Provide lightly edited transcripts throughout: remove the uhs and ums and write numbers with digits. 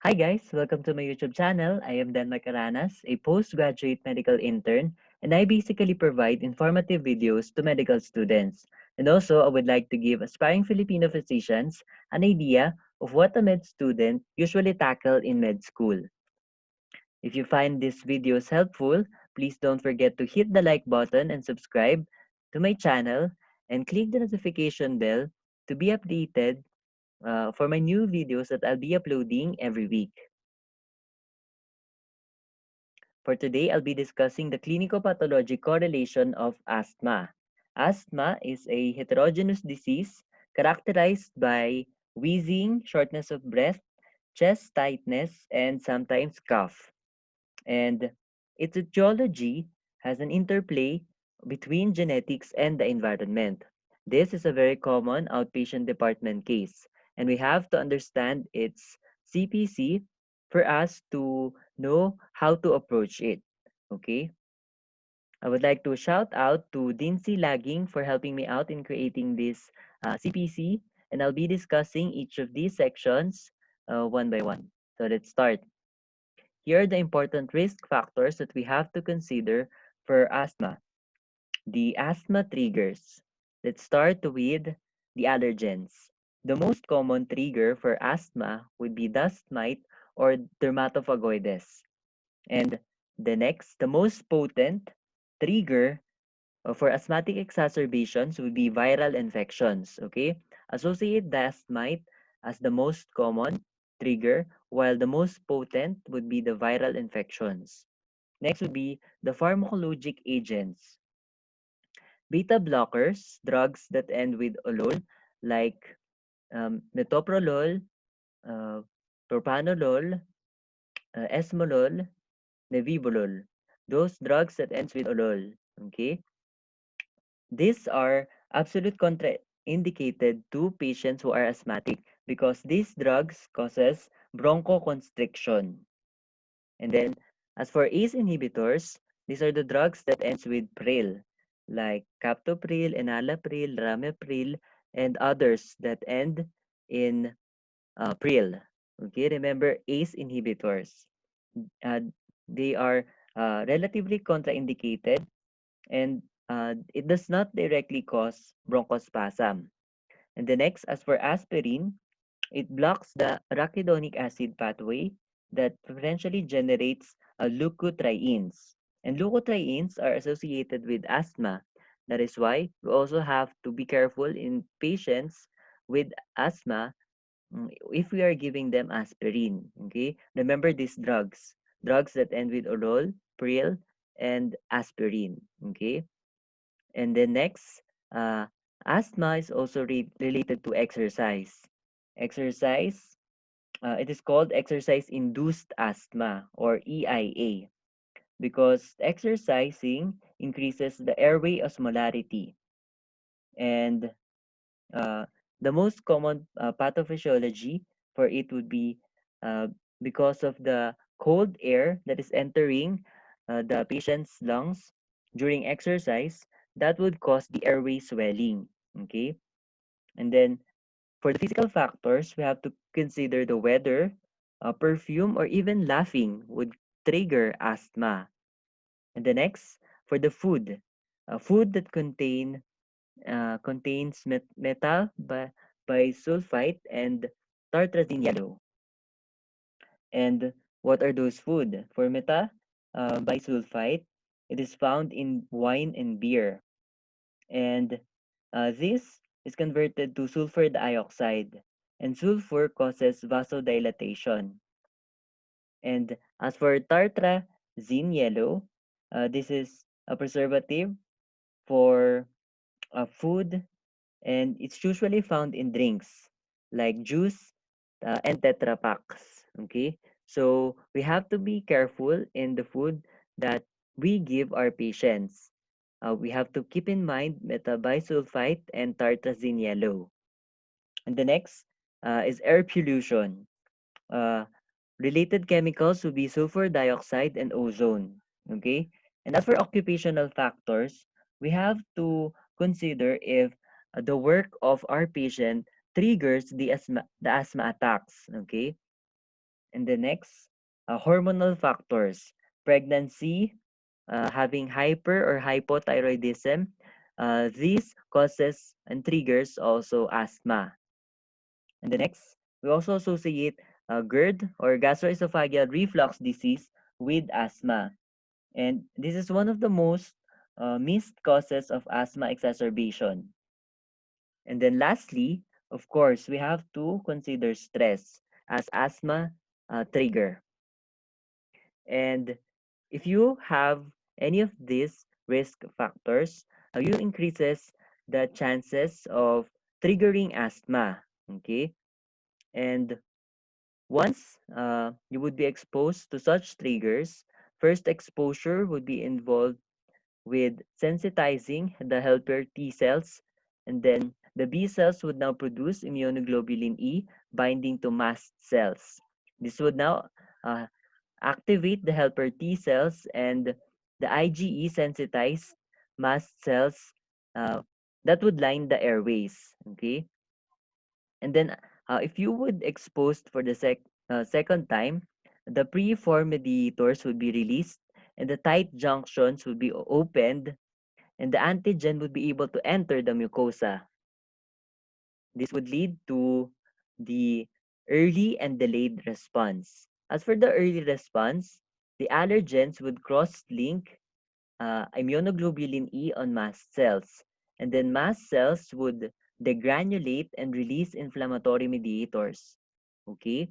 Hi guys, welcome to my YouTube channel. I am Dan Macaranas, a postgraduate medical intern, and I basically provide informative videos to medical students. And also, I would like to give aspiring Filipino physicians an idea of what a med student usually tackle in med school. If you find these videos helpful, please don't forget to hit the like button and subscribe to my channel and click the notification bell to be updated for my new videos that I'll be uploading every week. For today, I'll be discussing the clinical-pathologic correlation of asthma. Asthma is a heterogeneous disease characterized by wheezing, shortness of breath, chest tightness, and sometimes cough. And its etiology has an interplay between genetics and the environment. This is a very common outpatient department case, and we have to understand its CPC for us to know how to approach it. Okay? I would like to shout out to Dincy Lagging for helping me out in creating this CPC, and I'll be discussing each of these sections one by one. So let's start. Here are the important risk factors that we have to consider for asthma. The asthma triggers. Let's start with the allergens. The most common trigger for asthma would be dust mite or dermatophagoides. And the most potent trigger for asthmatic exacerbations would be viral infections. Okay, associate dust mite as the most common trigger, while the most potent would be the viral infections. Next would be the pharmacologic agents. Beta blockers, drugs that end with olol, like metoprolol, uh, propranolol, esmolol, nebivolol. Those drugs that ends with olol. Okay, these are absolute contraindicated to patients who are asthmatic because these drugs causes bronchoconstriction. And then, as for ACE inhibitors, these are the drugs that ends with pril, like captopril, enalapril, ramipril, and others that end in pril. Okay, remember ACE inhibitors. Uh, they are relatively contraindicated and it does not directly cause bronchospasm. And the next, as for aspirin, it blocks the arachidonic acid pathway that potentially generates leukotrienes. And leukotrienes are associated with asthma. That is why we also have to be careful in patients with asthma if we are giving them aspirin. Okay, remember these drugs that end with oral, pril, and aspirin. Okay, and then next, uh, asthma is also related to exercise. Exercise, it is called exercise-induced asthma or EIA because exercising increases the airway osmolarity. And uh, the most common pathophysiology for it would be uh, because of the cold air that is entering the patient's lungs during exercise, that would cause the airway swelling. Okay. And then for the physical factors, we have to consider the weather, perfume, or even laughing would trigger asthma. And the next, for the food, food that contains metal bisulfite and tartrazine yellow. And what are those food? For meta bisulfite, it is found in wine and beer. And this is converted to sulfur dioxide. And sulfur causes vasodilatation. And as for tartrazine yellow, this is a preservative for food, and it's usually found in drinks like juice and Tetra Paks. Okay, so we have to be careful in the food that we give our patients. We have to keep in mind metabisulfite and tartrazine yellow. And the next is air pollution. Uh, Related chemicals would be sulfur dioxide and ozone. Okay, and as for occupational factors, we have to consider if the work of our patient triggers the asthma attacks. Okay, And the next, hormonal factors, pregnancy, having hyper or hypothyroidism. These causes and triggers also asthma. And the next, we also associate GERD or gastroesophageal reflux disease with asthma. And this is one of the most missed causes of asthma exacerbation. And then lastly, of course, we have to consider stress as asthma trigger. And if you have any of these risk factors, you increases the chances of triggering asthma. Okay, and once you would be exposed to such triggers, first exposure would be involved with sensitizing the helper T cells, and then the B cells would now produce immunoglobulin E binding to mast cells. This would now uh, activate the helper T cells and the IgE sensitized mast cells uh, that would line the airways. Okay, and then if you would exposed for the second time, the preformed mediators would be released and the tight junctions would be opened and the antigen would be able to enter the mucosa. This would lead to the early and delayed response. As for the early response, the allergens would cross-link immunoglobulin E on mast cells, and then mast cells would degranulate and release inflammatory mediators. Okay?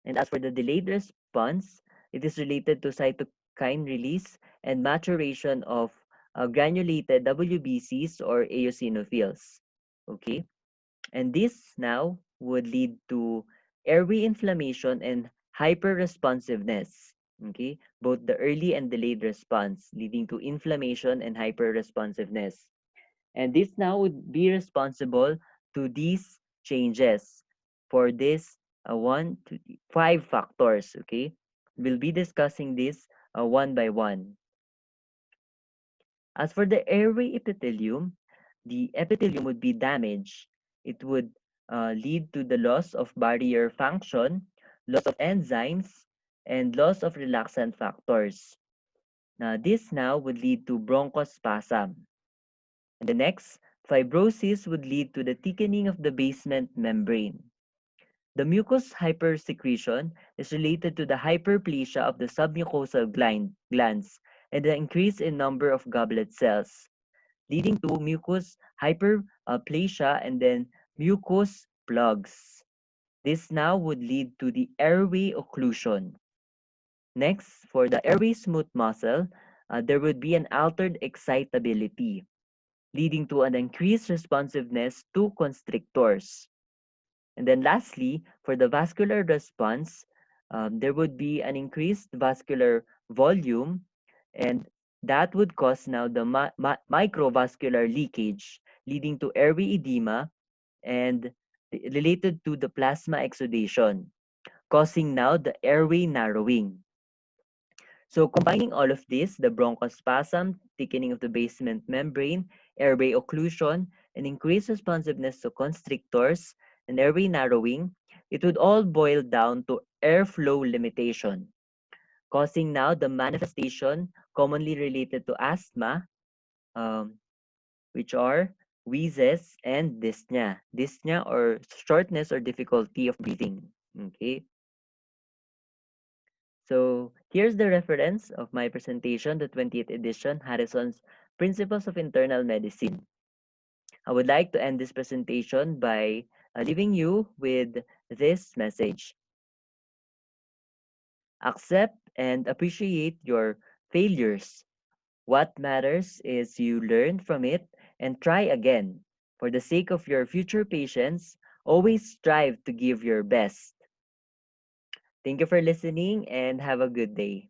And as for the delayed response, it is related to cytokine release and maturation of granulated WBCs or eosinophils. Okay? And this now would lead to airway inflammation and hyperresponsiveness. Okay? Both the early and delayed response leading to inflammation and hyperresponsiveness. And this now would be responsible to these changes for this 1 to 5 factors. Okay? We'll be discussing this one by one. As for the airway epithelium, the epithelium would be damaged. It would lead to the loss of barrier function, loss of enzymes, and loss of relaxant factors. Now, this now would lead to bronchospasm. And the next, fibrosis would lead to the thickening of the basement membrane. The mucus hypersecretion is related to the hyperplasia of the submucosal glands and the increase in number of goblet cells, leading to mucus hyperplasia and then mucus plugs. This now would lead to the airway occlusion. Next, for the airway smooth muscle, there would be an altered excitability, leading to an increased responsiveness to constrictors. And then lastly, for the vascular response, there would be an increased vascular volume, and that would cause now the microvascular leakage, leading to airway edema and related to the plasma exudation, causing now the airway narrowing. So combining all of this, the bronchospasm, thickening of the basement membrane, airway occlusion, and increased responsiveness to constrictors, and airway narrowing, it would all boil down to airflow limitation, causing now the manifestation commonly related to asthma, um, which are wheezes and dyspnea. Dyspnea or shortness or difficulty of breathing. Okay. So here's the reference of my presentation, the 20th edition, Harrison's Principles of Internal Medicine. I would like to end this presentation by leaving you with this message. Accept and appreciate your failures. What matters is you learn from it and try again. For the sake of your future patients, always strive to give your best. Thank you for listening and have a good day.